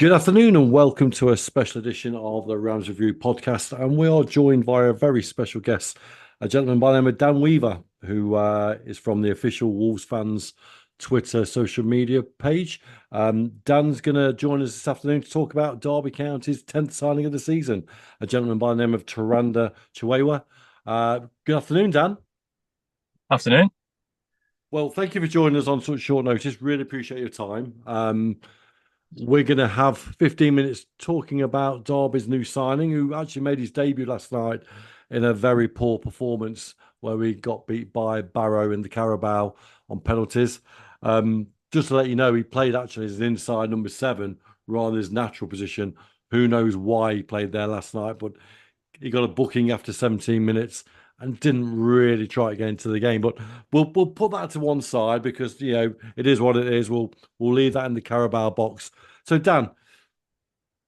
Good afternoon and welcome to a special edition of the Rams Review podcast. And we are joined by a very special guest, a gentleman by the name of Dan Weaver, who is from the official Wolves fans Twitter social media page. Dan's going to join us this afternoon to talk about Derby County's 10th signing of the season, a gentleman by the name of Tawanda Chirewa. Good afternoon, Dan. Afternoon. Well, thank you for joining us on such short notice. Really appreciate your time. We're going to have 15 minutes talking about Derby's new signing, who actually made his debut last night in a very poor performance where we got beat by Barrow in the Carabao on penalties. Just to let you know, he played actually as an inside number 7 rather than his natural position. Who knows why he played there last night, but he got a booking after 17 minutes and didn't really try to get into the game. But we'll put that to one side because it is what it is. We'll leave that in the Carabao box. So Dan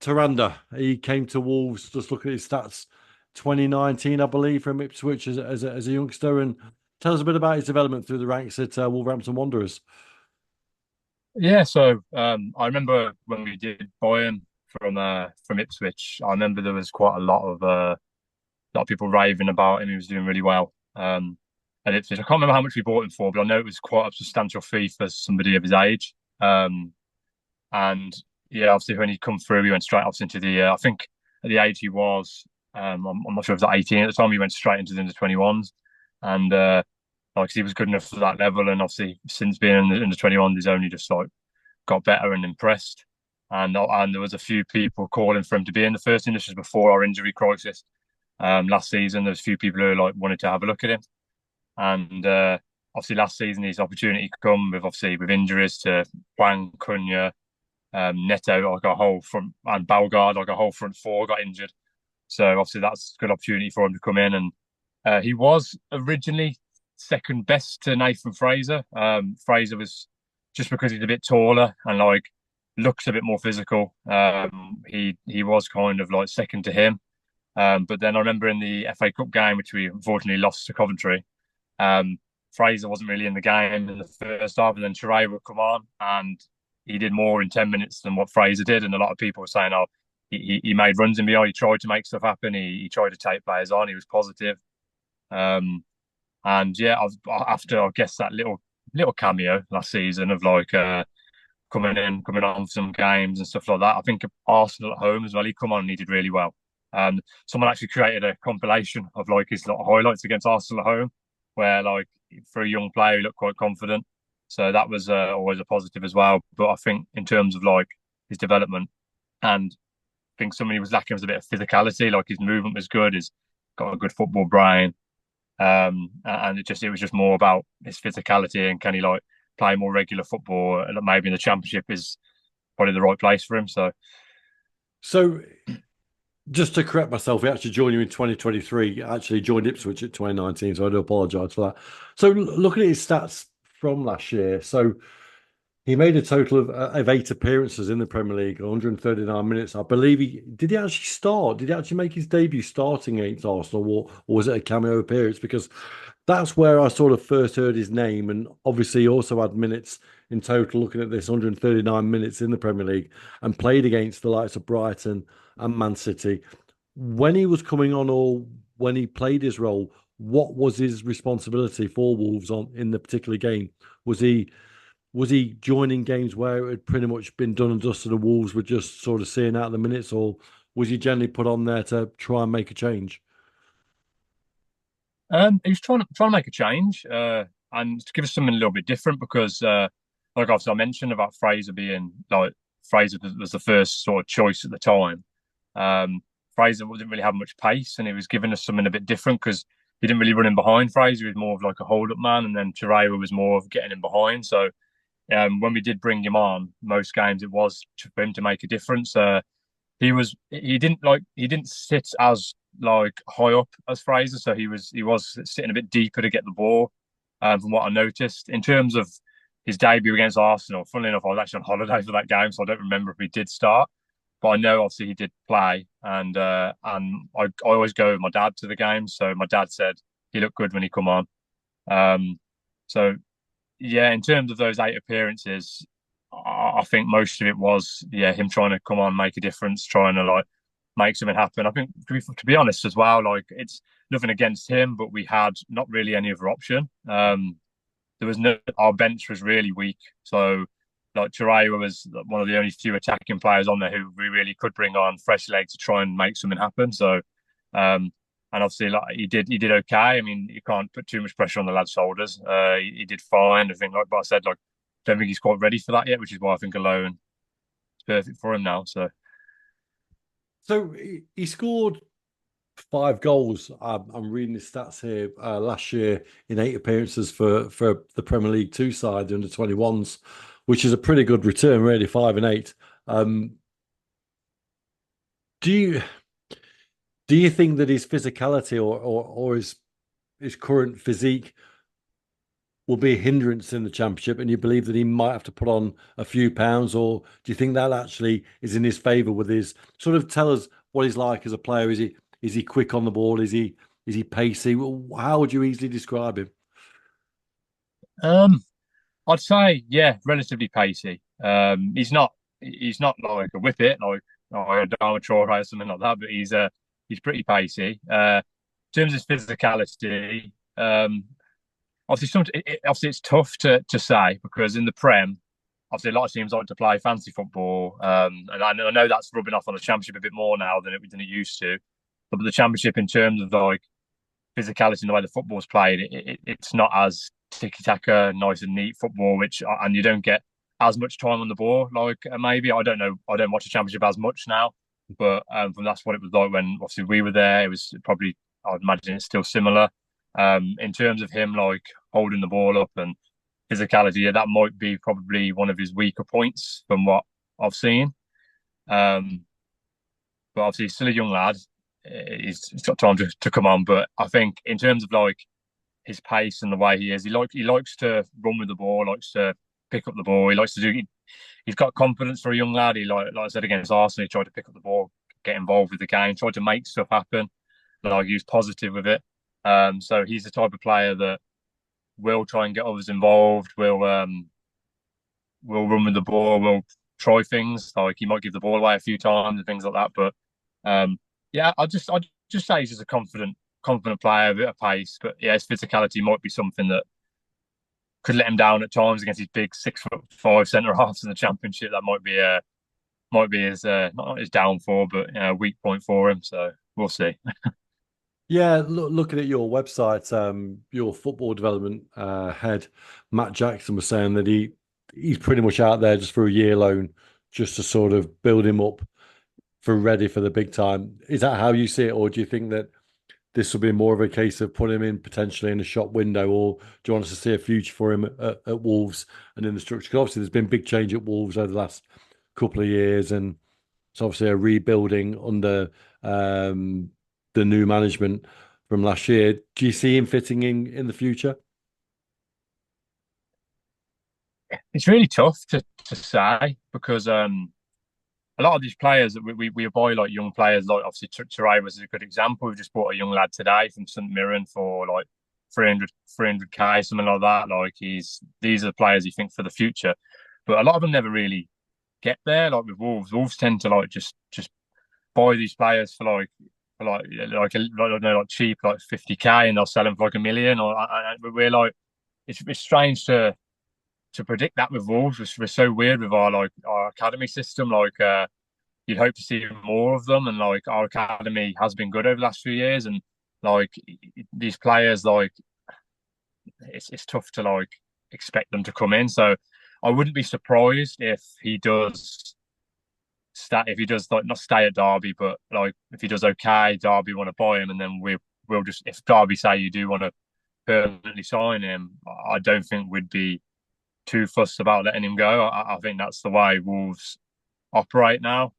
Taranda, he came to Wolves. Just look at his stats, 2019, I believe, from Ipswich as a youngster, and tell us a bit about his development through the ranks at Wolverhampton Wanderers. I remember when we did buy him from Ipswich. I remember there was quite a lot of people raving about him. He was doing really well. At Ipswich, I can't remember how much we bought him for, but I know it was quite a substantial fee for somebody of his age. And yeah, obviously when he come through, he went straight off into the. I think at the age he was, I'm not sure if it was 18 at the time. He went straight into the under 21s, and like he was good enough for that level. And obviously since being in the under 21s, he's only just like got better and impressed. And there was a few people calling for him to be in the first team. This was before our injury crisis last season. There was a few people who like wanted to have a look at him, and obviously last season his opportunity come with injuries to Wang Cunha, Neto, like a whole front, and Balgard, like a whole front four got injured. So obviously that's a good opportunity for him to come in. And he was originally second best to Nathan Fraser. Fraser was just because he's a bit taller and like looks a bit more physical. He was kind of like second to him. But then I remember in the FA Cup game, which we unfortunately lost to Coventry, um, Fraser wasn't really in the game in the first half, and then Chirewa would come on, and he did more in 10 minutes than what Fraser did. And a lot of people were saying, "Oh, he made runs in behind. He tried to make stuff happen. He tried to take players on. He was positive." Um, and yeah, after I guess that little cameo last season of like coming on for some games and stuff like that. I think Arsenal at home as well. He come on and he did really well. Someone actually created a compilation of like his little highlights against Arsenal at home, where like for a young player he looked quite confident. So that was always a positive as well. But I think in terms of like his development, and I think somebody was lacking was a bit of physicality. Like his movement was good. He's got a good football brain. And it was just more about his physicality and can he like play more regular football, and maybe in the championship is probably the right place for him. So So just to correct myself, he actually joined you in 2023. Actually joined Ipswich at 2019, so I do apologise for that. So looking at his stats from last year, so he made a total of 8 appearances in the Premier League, 139 minutes. I believe he did. He actually start? Did he actually make his debut starting against Arsenal, or was it a cameo appearance? Because that's where I sort of first heard his name, and obviously he also had minutes in total. Looking at this, 139 minutes in the Premier League, and played against the likes of Brighton and Man City. When he was coming on, or when he played his role, what was his responsibility for Wolves on in the particular game? Was he was he joining games where it had pretty much been done and dusted and Wolves were just sort of seeing out the minutes, or was he generally put on there to try and make a change? he was trying to make a change and to give us something a little bit different because like obviously I mentioned about Fraser being like Fraser was the first sort of choice at the time. Fraser didn't really have much pace, and he was giving us something a bit different because he didn't really run in behind. Fraser was more of like a hold up man, and then Chirewa was more of getting in behind. So when we did bring him on, most games it was for him to make a difference. He didn't sit as like high up as Fraser, so he was sitting a bit deeper to get the ball. From what I noticed, in terms of his debut against Arsenal, funnily enough, I was actually on holiday for that game, so I don't remember if he did start. But I know obviously he did play, and I always go with my dad to the game. So my dad said he looked good when he come on. Um, so yeah, in terms of those 8 appearances, I think most of it was, yeah, him trying to come on, make a difference, trying to like make something happen. I think to be honest as well, like it's nothing against him, but we had not really any other option. There was no, our bench was really weak, so like Chirewa was one of the only few attacking players on there who we really could bring on fresh legs to try and make something happen. So, and obviously, like he did okay. I mean, you can't put too much pressure on the lad's shoulders. He did fine. I think, like but I said, like don't think he's quite ready for that yet, which is why I think alone is perfect for him now. So, So he scored 5 goals. I'm reading his stats here. Last year in 8 appearances for the Premier League two side, the under 21s, which is a pretty good return, really. 5 and 8. Do you think that his physicality or his current physique will be a hindrance in the championship, and you believe that he might have to put on a few pounds, or do you think that actually is in his favour with his sort of tell us what he's like as a player? Is he quick on the ball? Is he pacey? How would you easily describe him? um, I'd say yeah, relatively pacey. He's not like a whippet like a Dharma Traore or something like that, but he's pretty pacey. In terms of physicality, obviously obviously it's tough to say because in the Prem, obviously a lot of teams like to play fancy football, and I know that's rubbing off on the Championship a bit more now than it used to. But the Championship, in terms of like physicality and the way the football's played, it's not as tiki taka, nice and neat football, which and you don't get as much time on the ball. Like maybe I don't know, I don't watch the Championship as much now, but from that's what it was like when obviously we were there. It was probably I'd imagine it's still similar. In terms of him like holding the ball up and physicality, yeah, that might be probably one of his weaker points from what I've seen. Um, but obviously he's still a young lad. He's got time to come on. But I think in terms of like his pace and the way he is, he likes to run with the ball, likes to pick up the ball. He likes to do. He's got confidence for a young lad. He like I said against Arsenal, he tried to pick up the ball, get involved with the game, tried to make stuff happen. Like he was positive with it. So he's the type of player that will try and get others involved. Will run with the ball. Will try things. Like he might give the ball away a few times and things like that. But yeah, I just say he's just a confident player, a bit of pace. But yeah, his physicality might be something that could let him down at times against his big 6'5" centre halves in the Championship. That might be his not his downfall, but weak point for him. So we'll see. Yeah, looking at your website, your football development head, Matt Jackson, was saying that he's pretty much out there just for a year loan, just to sort of build him up for ready for the big time. Is that how you see it, or do you think that this will be more of a case of putting him in potentially in a shop window, or do you want us to see a future for him at Wolves and in the structure? 'Cause obviously, there's been big change at Wolves over the last couple of years, and it's obviously a rebuilding under the new management from last year. Do you see him fitting in the future? It's really tough to say because a lot of these players that we buy like young players, like obviously Chirewa was a good example. We've just bought a young lad today from St Mirren for like 300k, something like that. Like these are the players you think for the future, but a lot of them never really get there. Like with Wolves, Wolves tend to like just buy these players for like I don't know, like cheap, like 50k, and they'll sell them for like a million. Or we're like, it's strange to predict that with Wolves. We're so weird with our academy system. Like you'd hope to see more of them, and like our academy has been good over the last few years, and like these players, like it's tough to like expect them to come in. So I wouldn't be surprised if he does like not stay at Derby, but like if he does okay, Derby want to buy him, and then we'll just if Derby say you do want to permanently sign him, I don't think we'd be too fussed about letting him go. I think that's the way Wolves operate now.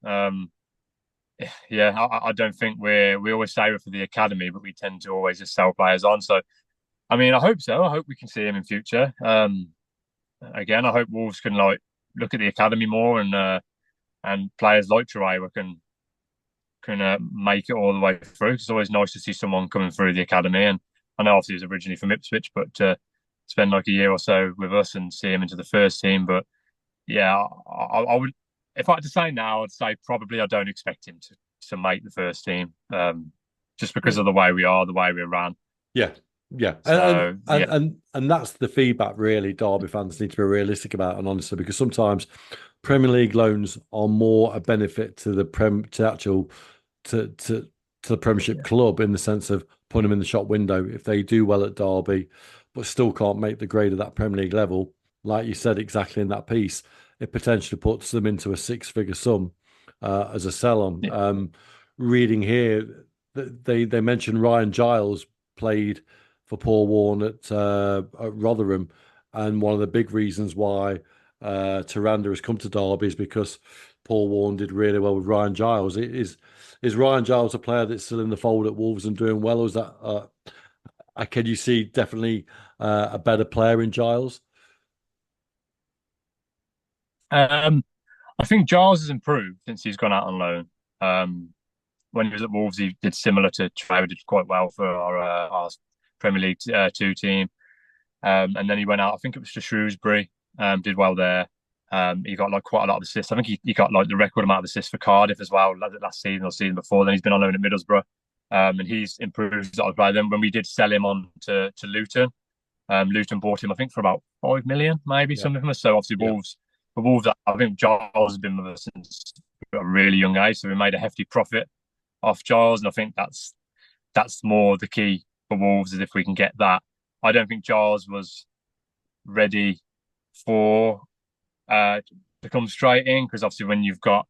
Yeah, I don't think we always say we're for the academy, but we tend to always just sell players on. So I mean, I hope so. I hope we can see him in future. Again, I hope Wolves can like look at the academy more and players like Chirewa can make it all the way through. It's always nice to see someone coming through the academy, and I know obviously he's originally from Ipswich, but spend like a year or so with us and see him into the first team. But yeah, I would if I had to say now, I'd say probably I don't expect him to make the first team, just because of the way we are, the way we ran. Yeah, yeah, So yeah, and that's the feedback really Derby fans need to be realistic about and honest, because sometimes Premier League loans are more a benefit to the actual to the Premiership yeah, club, in the sense of putting them in the shop window if they do well at Derby, but still can't make the grade of that Premier League level. Like you said exactly in that piece, it potentially puts them into a six-figure sum as a sell-on. yeah, Reading here, they mentioned Ryan Giles played for Paul Warne at Rotherham, and one of the big reasons why Tawanda has come to Derby is because Paul Warne did really well with Ryan Giles. Is Ryan Giles a player that's still in the fold at Wolves and doing well, or is that can you see definitely a better player in Giles? um, I think Giles has improved since he's gone out on loan. Um, when he was at Wolves, he did similar to Trevor, did quite well for our Premier League two team. And then he went out, I think it was to Shrewsbury, did well there. He got like quite a lot of assists. I think he got like the record amount of assists for Cardiff as well, like last season or season before. Then he's been on loan at Middlesbrough, and he's improved as a Then when we did sell him on to Luton, Luton bought him, I think, for about 5 million, maybe Yeah, something from us. So obviously yeah. Wolves, I think Giles has been with us since a really young age, so we made a hefty profit off Giles, and I think that's more the key for Wolves is if we can get that. I don't think Giles was ready for to come straight in, because obviously when you've got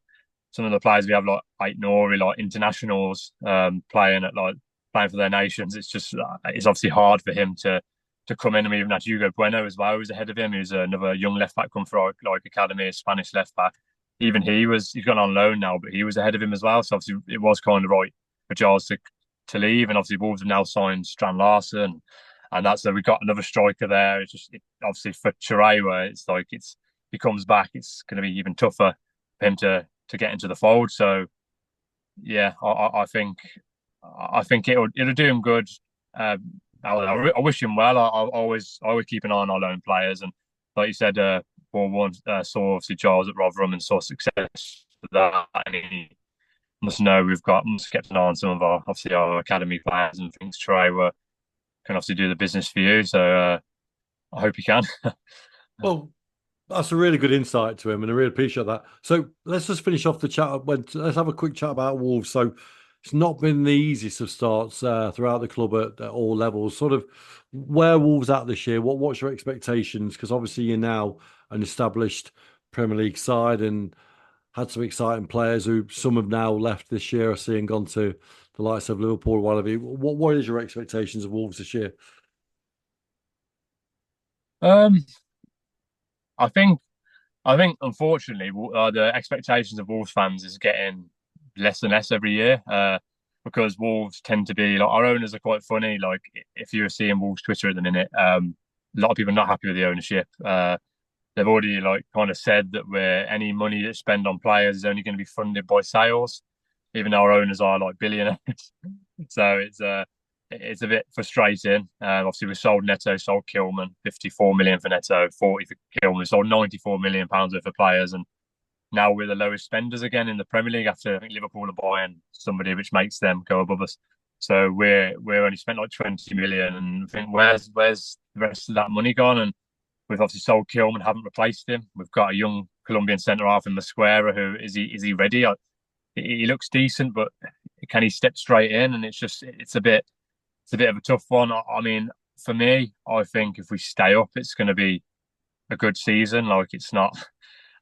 some of the players we have like Nori, like internationals playing for their nations, it's just it's obviously hard for him to come in. I mean, even had Hugo Bueno as well, who was ahead of him. He was another young left back come from like academy, a Spanish left back. Even he's gone on loan now, but he was ahead of him as well. So obviously it was kind of right for Giles to leave, and obviously Wolves have now signed Strand Larson, and that's we've got another striker there. Obviously for Chirewa, it's like he comes back, it's going to be even tougher for him to get into the fold. So yeah, I think it'll do him good. I wish him well. I always keep an eye on our loan players, and like you said, Paul once saw obviously Giles at Rotherham and saw success with that, and he must kept an eye on some of our obviously our academy players and things. Trey can obviously do the business for you, so I hope he can. Well, that's a really good insight to him, and I really appreciate that. So let's just finish off the chat. Let's have a quick chat about Wolves. So it's not been the easiest of starts throughout the club at all levels. Sort of where Wolves at this year? What's your expectations? Because obviously you're now an established Premier League side and had some exciting players who some have now left this year. I see and gone to the likes of Liverpool. One of you. What is your expectations of Wolves this year? um, I think I think unfortunately the expectations of Wolves fans is getting less and less every year. Because Wolves tend to be like our owners are quite funny. Like if you're seeing Wolves Twitter at the minute, a lot of people are not happy with the ownership. They've already like kind of said that where any money that's spent on players is only going to be funded by sales, even though our owners are like billionaires. So it's a bit frustrating. Obviously, we sold Neto, sold Kilman, 54 million for Neto, 40 for Kilman. We sold 94 million pounds worth of players, and now we're the lowest spenders again in the Premier League after I think Liverpool are buying somebody which makes them go above us. So we're only spent like 20 million, and I think where's the rest of that money gone? And we've obviously sold Kilman, haven't replaced him. We've got a young Colombian centre half in Mosquera. Who is he ready? He looks decent, but can he step straight in? And it's a bit of a tough one. I mean, for me, I think if we stay up, it's going to be a good season. Like it's not.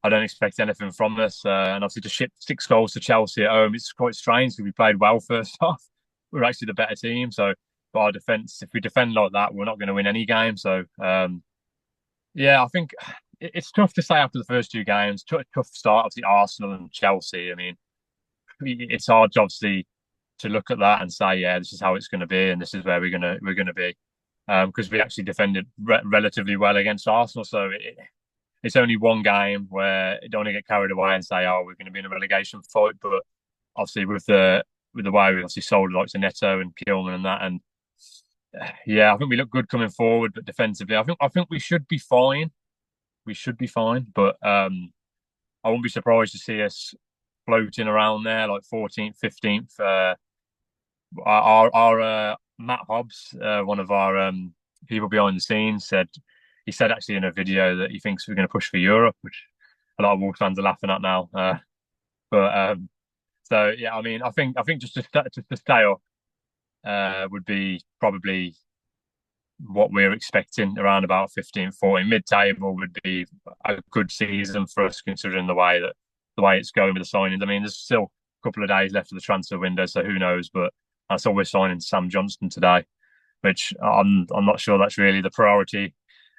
I don't expect anything from us. And obviously, to ship 6 goals to Chelsea at home, it's quite strange because we played well first half. We're actually the better team. So, but our defense, if we defend like that, we're not going to win any game. So, yeah, I think it's tough to say after the first two games. Tough start, obviously Arsenal and Chelsea. I mean, it's hard, obviously, to look at that and say, yeah, this is how it's going to be, and this is where we're going to be, because we actually defended relatively well against Arsenal. So it's only one game where you don't want to get carried away and say, oh, we're going to be in a relegation fight. But obviously, with the way we obviously sold like to Neto and Kilman and that, and yeah, I think we look good coming forward, but defensively, I think we should be fine. we should be fine. But I wouldn't be surprised to see us floating around there, like 14th, 15th. Our Matt Hobbs, one of our people behind the scenes, he said actually in a video that he thinks we're going to push for Europe, which a lot of Wolves fans are laughing at now. But so yeah, I mean, I think just to stay up would be probably what we're expecting around about 15, 14. Mid-table would be a good season for us considering the way it's going with the signings. I mean, there's still a couple of days left of the transfer window, so who knows? But I saw we're signing Sam Johnston today, which I'm not sure that's really the priority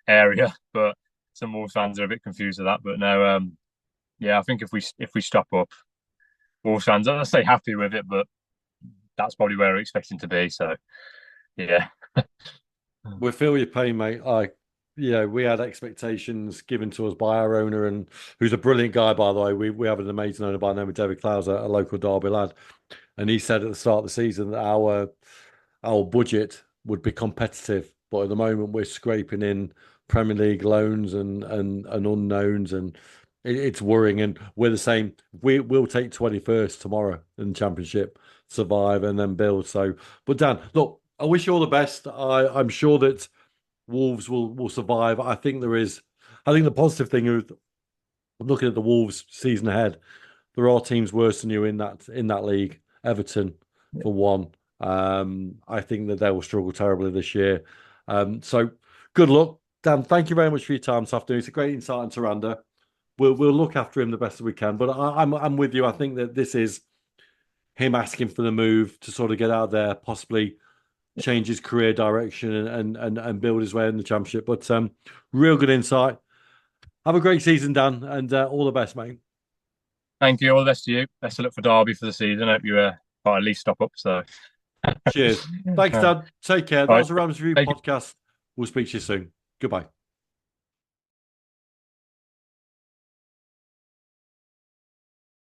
area, but some Wolves fans are a bit confused with that. But no, yeah, I think if we stop up, Wolves fans, I say happy with it, but that's probably where we're expecting to be. So yeah. We feel your pain, mate. We had expectations given to us by our owner, and who's a brilliant guy, by the way. We have an amazing owner by the name of David Clowes, a local Derby lad, and he said at the start of the season that our budget would be competitive, but at the moment we're scraping in Premier League loans and unknowns, and it's worrying. And we're the same. We'll take 21st tomorrow in the Championship, survive, and then build. So, but Dan, look, I wish you all the best. I'm sure that Wolves will survive. I think the positive thing is looking at the Wolves season ahead. There are teams worse than you in that league. Everton, for one. I think that they will struggle terribly this year. So good luck, Dan. Thank you very much for your time this afternoon. It's a great insight on Tawanda. We'll look after him the best that we can. But I'm with you. I think that this is him asking for the move to sort of get out there, possibly change his career direction and build his way in the Championship. But real good insight. Have a great season, Dan, and all the best, mate. Thank you. All the best to you. Best of luck for Derby for the season. I hope you at least stop up. So, Cheers. Thanks, Dan. Take care. That all was right. the Rams Review Thank you. podcast. We'll speak to you soon. Goodbye.